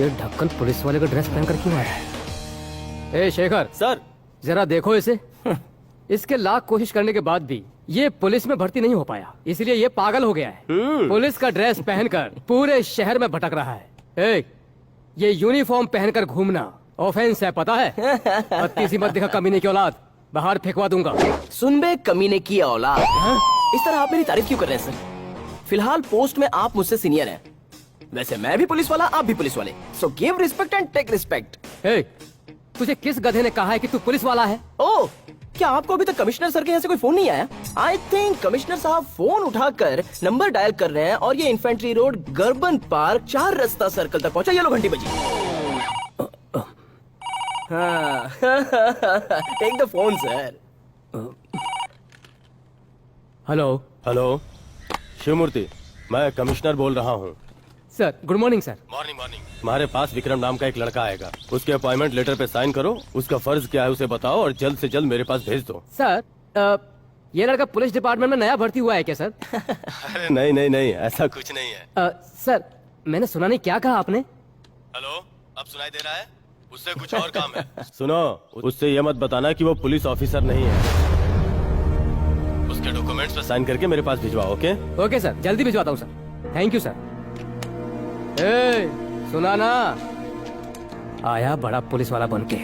ये ढक्कन पुलिस वाले का ड्रेस पहनकर क्यों आया है? ए शेखर सर। जरा देखो इसे। इसके लाख कोशिश करने के बाद भी ये पुलिस में भर्ती नहीं हो पाया, इसलिए ये पागल हो गया है। पुलिस का ड्रेस पहनकर पूरे शहर में भटक रहा है। ए, ये यूनिफॉर्म पहनकर घूमना ऑफेंस है, पता है? बत्तीसी मत दिखा कमीने की औलाद, बाहर फेंकवा दूंगा। सुन बे कमीने की औलाद, इस तरह आप मेरी तारीफ क्यों कर रहे हैं सर? फिलहाल पोस्ट में आप मुझसे सीनियर हैं, वैसे मैं भी पुलिस वाला, आप भी पुलिस वाले, so give respect and take respect. तुझे किस गधे ने कहा है कि तू पुलिस वाला है? ओह, क्या आपको अभी तक कमिश्नर सर के यहाँ से कोई फोन नहीं आया? आई थिंक कमिश्नर साहब फोन उठाकर नंबर डायल कर रहे हैं और ये इन्फेंट्री रोड, गर्बन पार्क, 4 रास्ता सर्कल तक पहुंचा। ये लो घंटी बजी। हाँ, take the phone sir. Hello hello, Shivamurthy, मैं कमिश्नर बोल रहा हूँ। Sir, good morning sir. Morning morning. हमारे पास विक्रम नाम का एक लड़का आएगा, उसके अपॉइंटमेंट लेटर पे साइन करो, उसका फर्ज क्या है उसे बताओ और जल्द से जल्द मेरे पास भेज दो। सर, ये लड़का पुलिस डिपार्टमेंट में नया भर्ती हुआ है क्या सर? अरे नहीं नहीं नहीं, ऐसा कुछ नहीं है। सर, मैंने सुना नहीं, क्या कहा आपने? हेलो, अब सुनाई दे रहा है? उससे कुछ और काम है। सुनो, उससे ये मत बताना कि वो पुलिस ऑफिसर नहीं है। उसके डॉक्यूमेंट्स पे साइन करके मेरे पास भिजवाओ। ओके ओके सर, जल्दी भिजवाता हूँ सर। Thank you sir. ए, सुना ना, आया बड़ा पुलिस वाला बन के।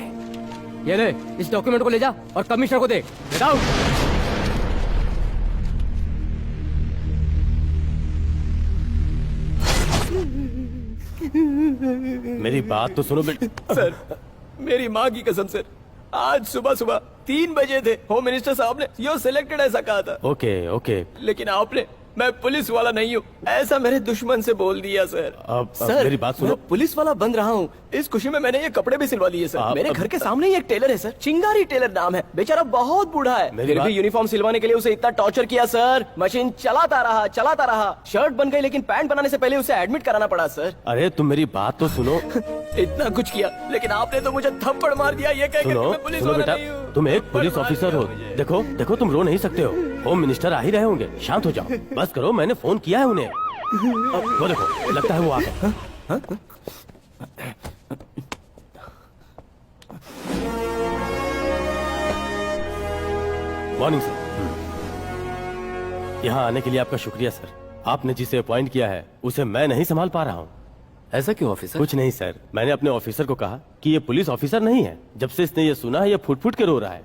ये ले, इस डॉक्यूमेंट को ले जा और कमिश्नर को दे। Get out. मेरी बात तो सुनो बेटा। सर, मेरी माँ की कसम सर, आज सुबह सुबह 3 बजे थे, होम मिनिस्टर साहब ने यू सिलेक्टेड ऐसा कहा था। ओके ओके, लेकिन आपने मैं पुलिस वाला नहीं हूँ ऐसा मेरे दुश्मन से बोल दिया सर। अब सर, मेरी बात सुनो। मैं पुलिस वाला बन रहा हूँ, इस खुशी में मैंने ये कपड़े भी सिलवा लिए सर। मेरे घर के सामने ही एक टेलर है सर, चिंगारी टेलर नाम है, बेचारा बहुत बूढ़ा है, फिर भी यूनिफॉर्म सिलवाने के लिए उसे इतना टॉर्चर किया सर। मशीन चलाता रहा, शर्ट बन गई, लेकिन पैंट बनाने से पहले उसे एडमिट कराना पड़ा सर। अरे तुम मेरी बात तो सुनो। इतना कुछ किया, लेकिन आपने तो मुझे थप्पड़ मार दिया ये कहकर कि मैं पुलिस वाला बेटा, नहीं हूँ। तुम एक पुलिस ऑफिसर हो। देखो देखो, तुम रो नहीं सकते हो, होम मिनिस्टर आ ही रहे होंगे, शांत हो जाओ। बस करो, मैंने फोन किया है उन्हें। वो देखो, लगता है वो आ गए। Morning sir. यहाँ आने के लिए आपका शुक्रिया सर। आपने जिसे अपॉइंट किया है उसे मैं नहीं संभाल पा रहा हूँ। ऐसा क्यों ऑफिसर? कुछ नहीं सर, मैंने अपने ऑफिसर को कहा कि ये पुलिस ऑफिसर नहीं है। जब से इसने ये सुना है, ये फुट फुट के रो रहा है।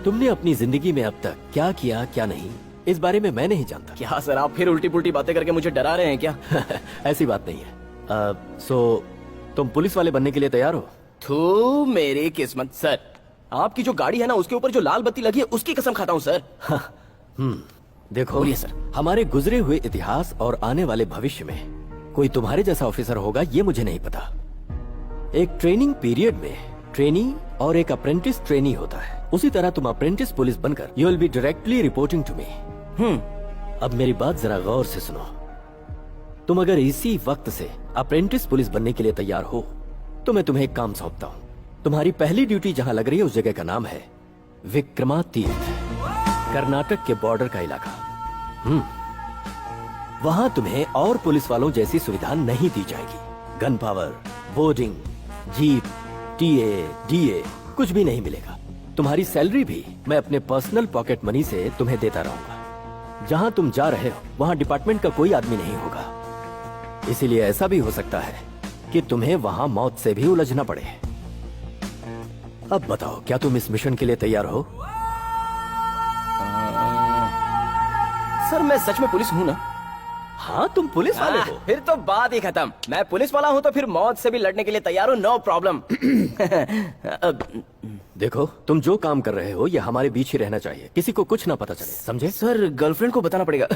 तुमने अपनी जिंदगी में अब तक क्या किया क्या नहीं, इस बारे में मैं नहीं जानता। क्या सर, आप फिर उल्टी पुल्टी बातें करके मुझे डरा रहे हैं क्या? ऐसी बात नहीं है। सो तुम पुलिस वाले बनने के लिए तैयार हो? थू मेरी किस्मत सर, आपकी जो गाड़ी है ना, उसके ऊपर जो लाल बत्ती लगी है उसकी कसम खाता हूँ सर। देखो बोलिए सर। हमारे गुजरे हुए इतिहास और आने वाले भविष्य में कोई तुम्हारे जैसा ऑफिसर होगा ये मुझे नहीं पता। एक ट्रेनिंग पीरियड में ट्रेनी और एक अप्रेंटिस ट्रेनी होता है, उसी तरह तुम अप्रेंटिस पुलिस बनकर you will be directly reporting to me. अब मेरी बात जरा गौर से सुनो। तुम अगर इसी वक्त से अप्रेंटिस पुलिस बनने के लिए तैयार हो तो मैं तुम्हें एक काम सौंपता हूँ। तुम्हारी पहली ड्यूटी जहाँ लग रही है उस जगह का नाम है विक्रमातीर्थ, कर्नाटक के बॉर्डर का इलाका। वहां तुम्हें और पुलिस वालों जैसी सुविधा नहीं दी जाएगी। Gun power, boarding, jeep, TA, DA कुछ भी नहीं मिलेगा। तुम्हारी सैलरी भी मैं अपने पर्सनल पॉकेट मनी से तुम्हें देता रहूंगा। जहां तुम जा रहे हो वहां डिपार्टमेंट का कोई आदमी नहीं होगा, इसीलिए ऐसा भी हो सकता है कि तुम्हें वहां मौत से भी उलझना पड़े। अब बताओ, क्या तुम इस मिशन के लिए तैयार हो? सर, मैं सच में पुलिस हूँ ना? हाँ, तुम पुलिस वाले हो। फिर तो बात ही खत्म। मैं पुलिस वाला हूँ तो फिर मौत से भी लड़ने के लिए तैयार हूँ, नो प्रॉब्लम। देखो, तुम जो काम कर रहे हो ये हमारे बीच ही रहना चाहिए, किसी को कुछ ना पता चले, समझे? सर, गर्लफ्रेंड को बताना पड़ेगा।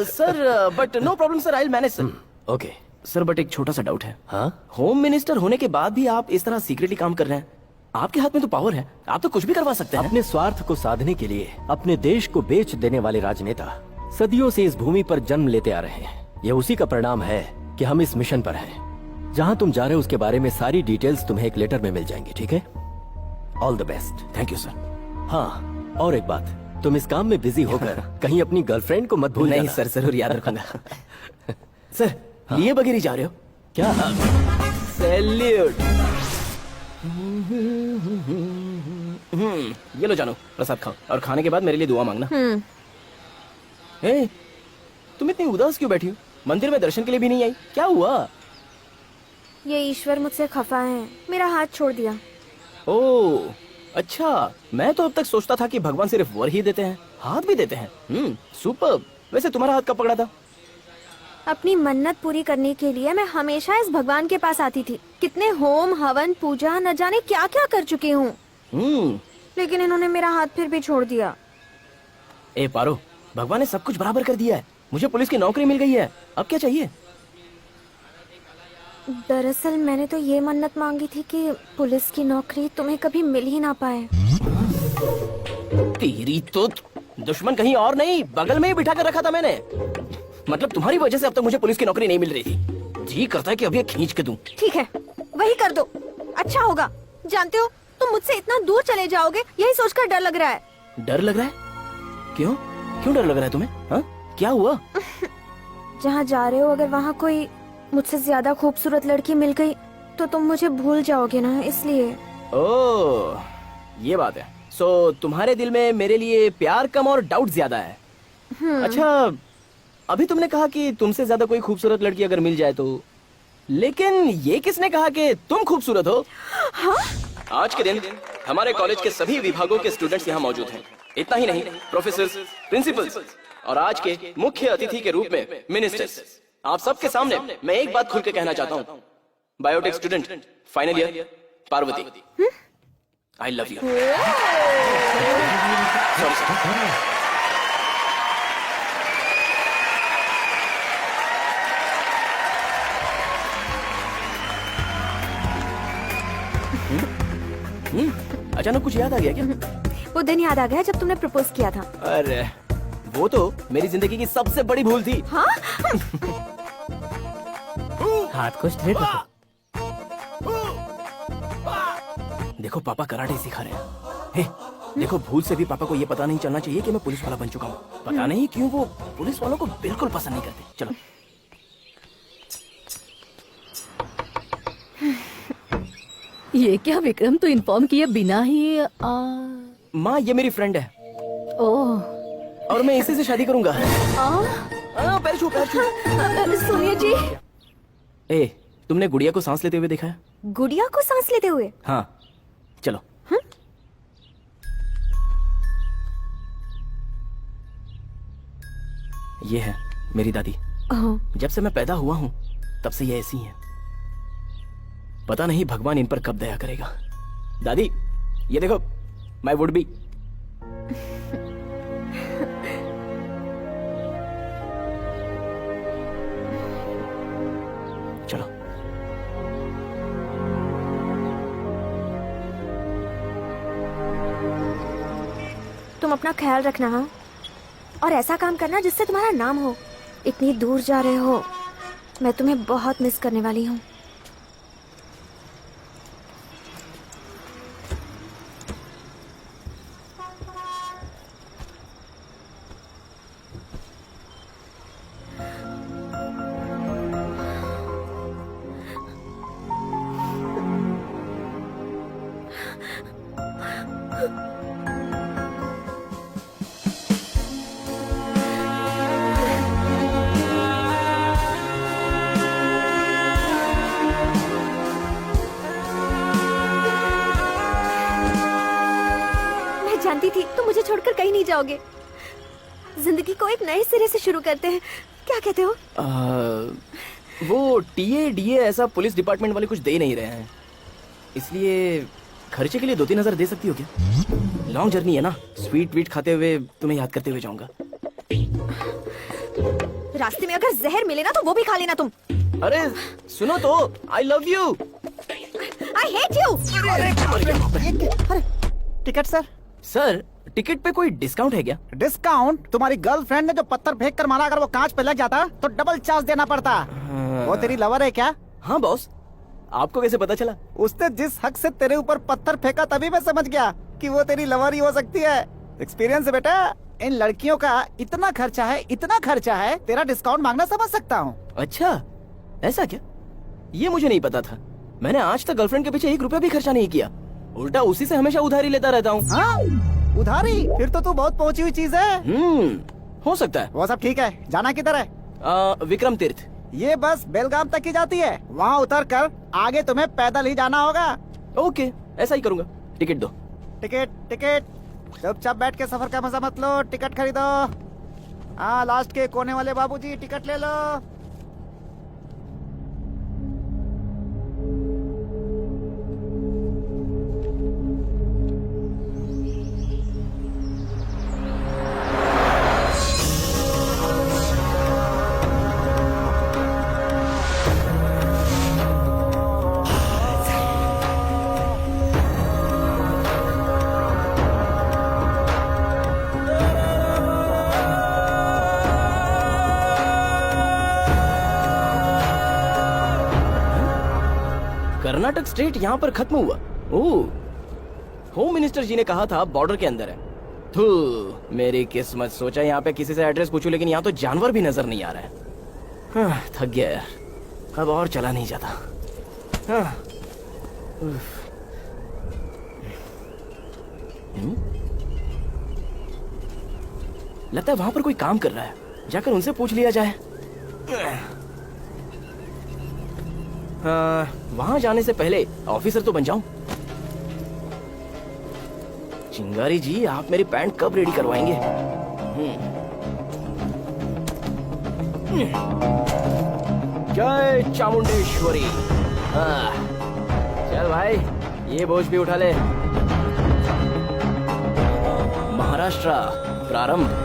Sir, but no problem sir, I will manage sir. Okay sir, but एक छोटा सा डाउट है। हाँ? होम मिनिस्टर होने के बाद भी आप इस तरह सीक्रेटली काम कर रहे हैं। आपके हाथ में तो पावर है, आप तो कुछ भी करवा सकते हैं। अपने स्वार्थ को साधने के लिए अपने देश को बेच देने वाले राजनेता सदियों से इस भूमि पर जन्म लेते आ रहे हैं। ये उसी का परिणाम है कि हम इस मिशन पर हैं। जहां तुम जा रहे हो उसके बारे में सारी डिटेल्स तुम्हें एक लेटर में मिल जाएंगी, ठीक है? All the best. Thank you sir. हाँ, और एक बात, तुम इस काम में बिजी होकर कहीं अपनी गर्लफ्रेंड को मत भूल नहीं जाना। सर, जरूर याद रखूंगा। सर, लिए बगैर ही जा रहे हो क्या? सैल्यूट। ये लो जानो, प्रसाद खाओ और खाने के बाद मेरे लिए दुआ मांगना। ए, तुम इतनी उदास क्यों बैठी हो? मंदिर में दर्शन के लिए भी नहीं आई, क्या हुआ? ये ईश्वर मुझसे खफा है, मेरा हाथ छोड़ दिया। ओह अच्छा, मैं तो अब तक सोचता था कि भगवान सिर्फ वर ही देते हैं, हाथ भी देते हैं। सुपर। वैसे तुम्हारा हाथ कब पकड़ा था? अपनी मन्नत पूरी करने के लिए मैं हमेशा इस भगवान के पास आती थी। कितने होम हवन पूजा न जाने क्या क्या कर चुकी हूँ, लेकिन इन्होंने मेरा हाथ फिर भी छोड़ दिया। ए पारो, भगवान ने सब कुछ बराबर कर दिया है। मुझे पुलिस की नौकरी मिल गई है, अब क्या चाहिए? दरअसल मैंने तो ये मन्नत मांगी थी कि पुलिस की नौकरी तुम्हें कभी मिल ही ना पाए। तेरी तो दुश्मन कहीं और नहीं, बगल में ही बिठा कर रखा था मैंने। मतलब तुम्हारी वजह से अब तक मुझे पुलिस की नौकरी नहीं मिल रही थी। जी करता है कि अब ये खींच के दूं। ठीक है, वही कर दो, अच्छा होगा। जानते हो, तुम मुझसे इतना दूर चले जाओगे, यही सोचकर डर लग रहा है। डर लग रहा है? क्यों क्यों डर लग रहा है तुम्हें? हाँ? क्या हुआ? जहाँ जा रहे हो, अगर वहाँ कोई मुझसे ज्यादा खूबसूरत लड़की मिल गई तो तुम मुझे भूल जाओगे ना, इसलिए। ओह, ये बात है। सो तुम्हारे दिल में मेरे लिए प्यार कम और डाउट ज्यादा है। अच्छा, अभी तुमने कहा कि तुमसे ज्यादा कोई खूबसूरत लड़की अगर मिल जाए तो, लेकिन ये किसने कहा कि तुम खूबसूरत हो? हाँ? आज के दिन हमारे कॉलेज के सभी विभागों के स्टूडेंट्स यहाँ मौजूद हैं। इतना ही नहीं, प्रोफेसर, प्रिंसिपल्स और आज के मुख्य अतिथि के रूप में मिनिस्टर्स। आप सबके सामने मैं एक बात खुल के कहना चाहता हूँ। Biotech student final year Parvati, I love you. Sorry. अचानक कुछ याद आ गया क्या? वो दिन याद आ गया जब तुमने प्रपोज किया था। अरे वो तो मेरी जिंदगी की सबसे बड़ी भूल थी। हाँ? हाथ को स्ट्रेट रखो। देखो पापा कराटे सिखा रहे हैं। हे, देखो भूल से भी पापा को ये पता नहीं चलना चाहिए कि मैं पुलिस वाला बन चुका हूँ। पता नहीं क्यों वो पुलिस वालों को बिल्कुल पसंद नहीं करते। चलो। ये क्या विक्रम, तो इन्फॉर्म किए बिना ही माँ, ये मेरी फ्रेंड है ओह और मैं इसी से शादी करूंगा। पैर छू, पैर छू। सुनिए जी, ए, तुमने गुड़िया को सांस लेते हुए देखा है? गुड़िया को सांस लेते हुए? हाँ, चलो। ये है मेरी दादी। जब से मैं पैदा हुआ हूँ तब से ये ऐसी हैं। पता नहीं भगवान इन पर कब दया करेगा। दादी, ये देखो, माय वुड बी। चलो। तुम अपना ख्याल रखना, हाँ? और ऐसा काम करना जिससे तुम्हारा नाम हो। इतनी दूर जा रहे हो, मैं तुम्हें बहुत मिस करने वाली हूँ। जानती थी तुम मुझे छोड़कर कहीं नहीं जाओगे। जिंदगी को एक नए सिरे से शुरू करते हैं, क्या कहते हो? वो टीए डीए ऐसा पुलिस डिपार्टमेंट वाले कुछ दे नहीं रहे हैं, इसलिए खर्चे के लिए 2-3 हजार दे सकती हो क्या? लॉन्ग जर्नी है ना, स्वीट वीट खाते हुए तुम्हें याद करते हुए जाऊंगा। रास्ते में अगर जहर मिले ना तो वो भी खा लेना तुम। अरे सुनो तो, I love you. I hate you. Ticket sir. Sir, ticket पे कोई डिस्काउंट है क्या? डिस्काउंट? तुम्हारी गर्लफ्रेंड ने जो पत्थर फेंक कर मारा, अगर वो कांच पे लग जाता तो डबल चार्ज देना पड़ता। वो तेरी लवर है क्या? हाँ बॉस, आपको कैसे पता चला? उसने जिस हक से तेरे ऊपर पत्थर फेंका तभी मैं समझ गया कि वो तेरी लवर ही हो सकती है। एक्सपीरियंस है बेटा। इन लड़कियों का इतना खर्चा है, तेरा डिस्काउंट मांगना समझ सकता हूँ। अच्छा, ऐसा क्या? ये मुझे नहीं पता था। मैंने आज तक गर्लफ्रेंड के पीछे 1 रुपया भी खर्चा नहीं किया, उल्टा उसी से हमेशा उधारी लेता रहता हूँ। हाँ, उधारी? फिर तो तू बहुत पहुंची हुई चीज है। हो सकता है। वो सब ठीक है, जाना किधर है? विक्रम तीर्थ। ये बस बेलगाम तक ही जाती है, वहाँ उतर कर आगे तुम्हें पैदल ही जाना होगा। ओके, ऐसा ही करूँगा। टिकट दो। टिकट चुपचाप बैठ के सफर का मजा मत लो, टिकट खरीदो। हाँ, लास्ट के कोने वाले बाबूजी टिकट ले लो। कर्नाटक स्टेट यहाँ पर खत्म हुआ। ओह, होम मिनिस्टर जी ने कहा था बॉर्डर के अंदर है। थू, मेरी किस्मत। सोचा यहाँ पे किसी से एड्रेस पूछूं, लेकिन यहाँ तो जानवर भी नजर नहीं आ रहा है। हाँ, थक गया यार, अब और चला नहीं जाता। हाँ। लगता है वहां पर कोई काम कर रहा है, जाकर उनसे पूछ लिया जाए। वहां जाने से पहले ऑफिसर तो बन जाऊं। चिंगारी जी, आप मेरी पैंट कब रेडी करवाएंगे? जय चामुंडेश्वरी। चल भाई, ये बोझ भी उठा ले। महाराष्ट्र प्रारंभ।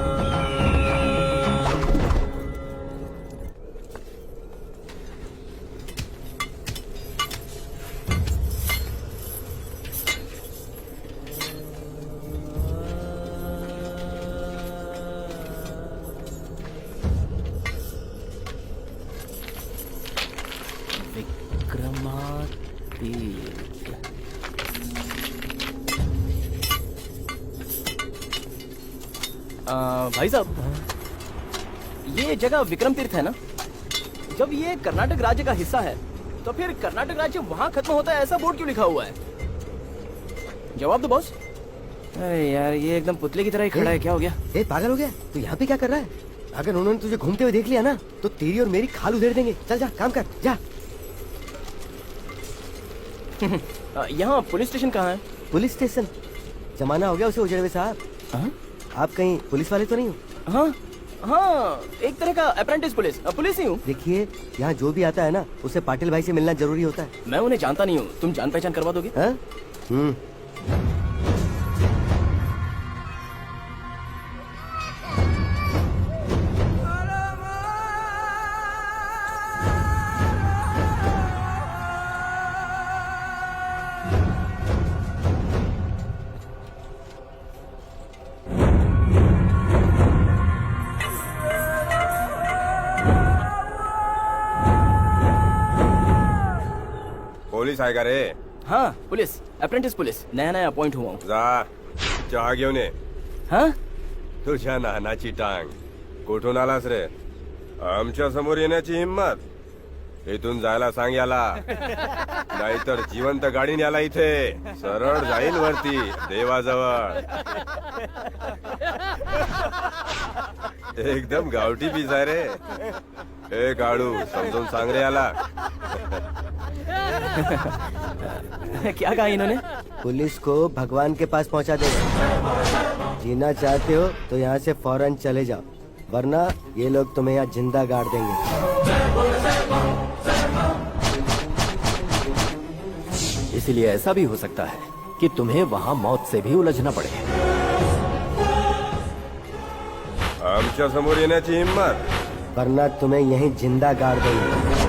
भाई साहब, ये जगह विक्रम तीर्थ है ना? जब ये कर्नाटक राज्य का हिस्सा है, तो फिर कर्नाटक राज्य वहाँ खत्म होता है, ऐसा बोर्ड क्यों लिखा हुआ है? जवाब दो बॉस। अरे यार, ये एकदम पुतले की तरह ही खड़ा है। क्या हो गया? पागल हो गया? तू यहाँ पे क्या कर रहा है? अगर उन्होंने तुझे घूमते हुए देख लिया ना, तो तेरी और मेरी खाल उधेड़ देंगे। चल जा, काम कर, जा। यहाँ पुलिस स्टेशन कहाँ है? Police station? जमाना हो गया उसे उजड़े हुए साहब। आप कहीं पुलिस वाले तो नहीं हो? हाँ हाँ, एक तरह का अप्रेंटिस पुलिस। पुलिस ही हूँ। देखिए, यहाँ जो भी आता है ना, उसे पाटिल भाई से मिलना जरूरी होता है। मैं उन्हें जानता नहीं हूँ, तुम जान पहचान करवा दोगे? हाँ? पोलीस आहे का रे? हाँ, पुलिस, अप्रेंटिस पुलिस, नया नया अपॉइंट हुआ हूँ। जा, चहा घेऊन ये. हाँ? तुझ्या नानाची टांग. कुठून आलास रे? आमच्या समोर येण्याची हिम्मत? इथून जायला सांग याला, नाहीतर जिवंत गाडीने याला इथे सरळ जाईल वरती देवाजवळ. एकदम गावठी पीस आहे रे. ए काळू, समजून सांग रे याला. क्या कहा इन्होंने? पुलिस को भगवान के पास पहुंचा देगा। जीना चाहते हो तो यहाँ से फौरन चले जाओ, वरना ये लोग तुम्हें यहाँ जिंदा गाड़ देंगे। इसलिए ऐसा भी हो सकता है कि तुम्हें वहाँ मौत से भी उलझना पड़े। आमच्या समोर येण्याची हिम्मत? वरना तुम्हें यहीं जिंदा गाड़ देंगे।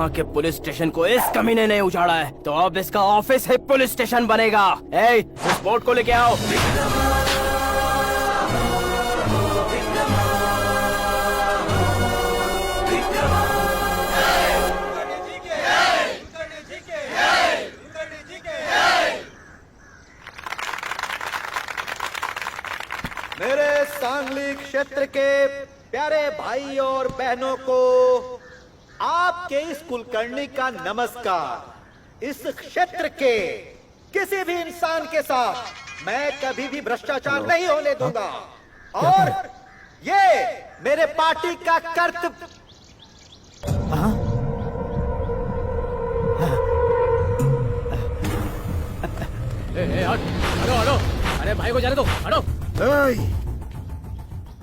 यहाँ के पुलिस स्टेशन को इस कमीने ने उजाड़ा है तो अब इसका ऑफिस ही पुलिस स्टेशन बनेगा। ए, उस बोर्ड को लेके आओ। मेरे सांगली क्षेत्र के प्यारे भाई और बहनों को आपके इस कुलकर्णी का नमस्कार। इस क्षेत्र के किसी भी इंसान के साथ मैं कभी भी भ्रष्टाचार नहीं होने दूंगा और ये मेरे पार्टी का कर्तव्य। हटो हटो, अरे भाई को जाने दो, हटो।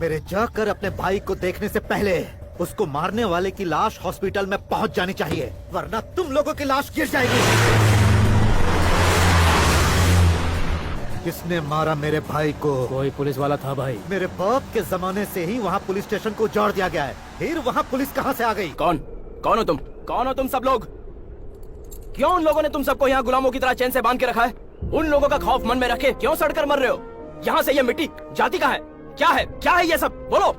मेरे जाकर अपने भाई को देखने से पहले उसको मारने वाले की लाश हॉस्पिटल में पहुंच जानी चाहिए, वरना तुम लोगों की लाश गिर जाएगी। किसने मारा मेरे भाई को? कोई पुलिस वाला था भाई। मेरे बाप के जमाने से ही वहाँ पुलिस स्टेशन को जोड़ दिया गया है, फिर वहाँ पुलिस कहाँ से आ गई? कौन हो तुम? कौन हो तुम सब लोग? क्यों उन लोगों ने तुम सबको यहाँ गुलामों की तरह चैन से बांध के रखा है? उन लोगों का खौफ मन में रखे क्यों सड़कर मर रहे हो? यहाँ से ये मिट्टी जाति का है? क्या है ये सब? बोलो।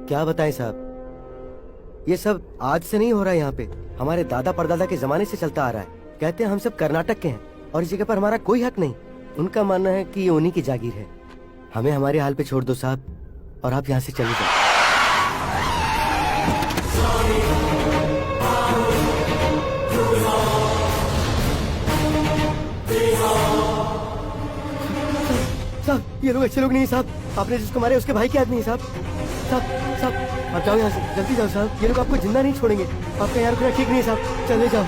क्या बताएं साहब, ये सब आज से नहीं हो रहा है, यहाँ पे हमारे दादा परदादा के जमाने से चलता आ रहा है। कहते हैं हम सब कर्नाटक के हैं और इस जगह पर हमारा कोई हक नहीं। उनका मानना है कि ये उन्हीं की जागीर है। हमें हमारे हाल पे छोड़ दो साहब और आप यहाँ से चले जाओ। साहब ये लोग अच्छे लोग नहीं साहब, आपने जिसको मारे उसके भाई के आदमी है साहब। साहब साहब आप जाओ यहाँ से, जल्दी जाओ साहब, ये लोग आपको जिंदा नहीं छोड़ेंगे। आपका यहाँ रुकना ठीक नहीं है साहब, चले जाओ।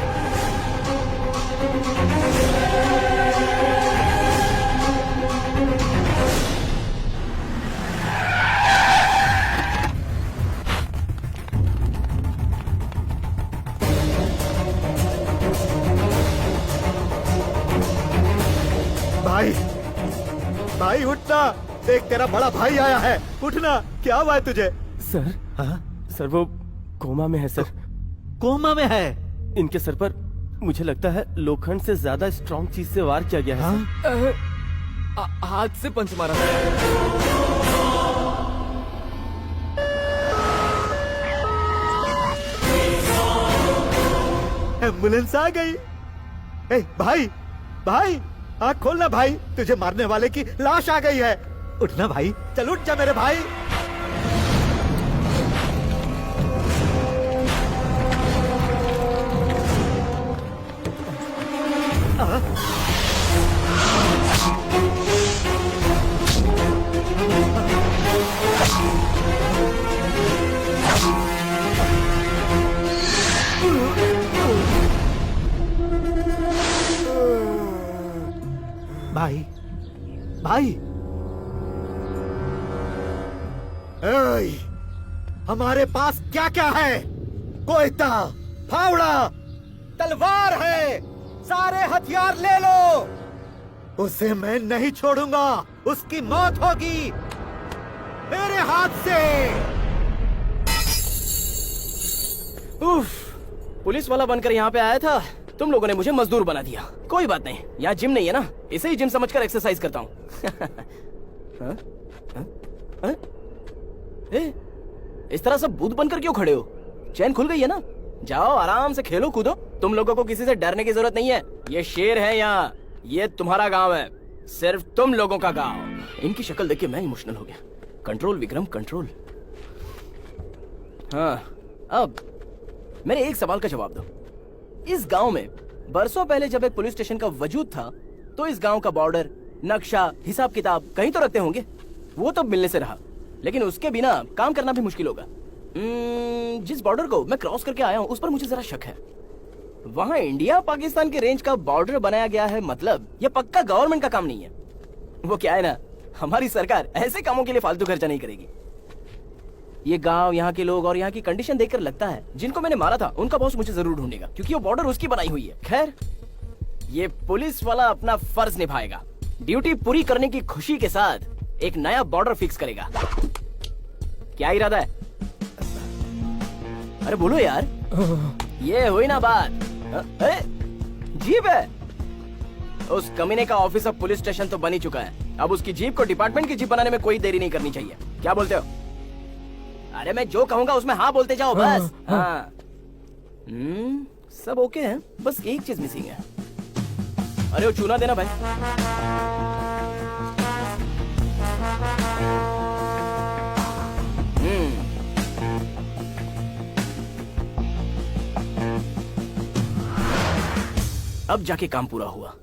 भाई उठना, देख तेरा बड़ा भाई आया है, उठना। क्या हुआ है तुझे? सर, सर वो कोमा में है सर। कोमा में है? इनके सर पर मुझे लगता है लोखंड से ज्यादा स्ट्रॉन्ग चीज से वार किया गया है। हाथ से पंच मारा था। एम्बुलेंस आ गई। ए, भाई आँख खोलना भाई, तुझे मारने वाले की लाश आ गई है। उठना भाई, चल उठ जा मेरे भाई। भाई ऐ, हमारे पास क्या क्या है? कोयता, फावड़ा, तलवार है, सारे हथियार ले लो। उसे मैं नहीं छोड़ूंगा, उसकी मौत होगी मेरे हाथ से। उफ, पुलिस वाला बनकर यहाँ पे आया था, तुम लोगों ने मुझे मजदूर बना दिया। कोई बात नहीं, यहाँ जिम नहीं है ना, इसे ही जिम समझकर एक्सरसाइज करता हूँ। इस तरह सब भूत बनकर क्यों खड़े हो? चैन खुल गई है ना? जाओ आराम से खेलो कूदो, तुम लोगों को किसी से डरने की जरूरत नहीं है। ये शेर है यहाँ, ये तुम्हारा गांव है, सिर्फ तुम लोगों का गांव। इनकी शक्ल देख के मैं इमोशनल हो गया। Control Vikram control. हाँ, अब मेरे एक सवाल का जवाब दो। इस गांव में बरसों पहले जब एक पुलिस स्टेशन का वजूद था, तो इस गांव का बॉर्डर, नक्शा, हिसाब किताब कहीं तो रखते होंगे। वो तो मिलने से रहा, लेकिन उसके बिना काम करना भी मुश्किल होगा। जिस बॉर्डर को मैं क्रॉस करके आया हूँ, उस पर मुझे जरा शक है। वहाँ इंडिया पाकिस्तान के रेंज का बॉर्डर बनाया गया है, मतलब ये पक्का गवर्नमेंट का काम नहीं है। वो क्या है ना, हमारी सरकार ऐसे कामों के लिए फालतू खर्चा नहीं करेगी। ये गांव, यहाँ के लोग और यहाँ की कंडीशन देखकर लगता है जिनको मैंने मारा था उनका बॉस मुझे जरूर ढूंढेगा, क्योंकि वो बॉर्डर उसकी बनाई हुई है। खैर, ये पुलिस वाला अपना फर्ज निभाएगा, ड्यूटी पूरी करने की खुशी के साथ एक नया बॉर्डर फिक्स करेगा। क्या इरादा है? अरे बोलो यार। ये हुई ना बात। जीप है। उस कमीने का ऑफिस अब पुलिस स्टेशन तो बन ही चुका है। अब उसकी जीप को डिपार्टमेंट की जीप बनाने में कोई देरी नहीं करनी चाहिए। क्या बोलते हो? अरे मैं जो कहूंगा उसमें हाँ बोलते जाओ बस। हाँ। सब ओके है, बस एक चीज मिसिंग है। अरे वो चूना देना भाई। अब जाके काम पूरा हुआ।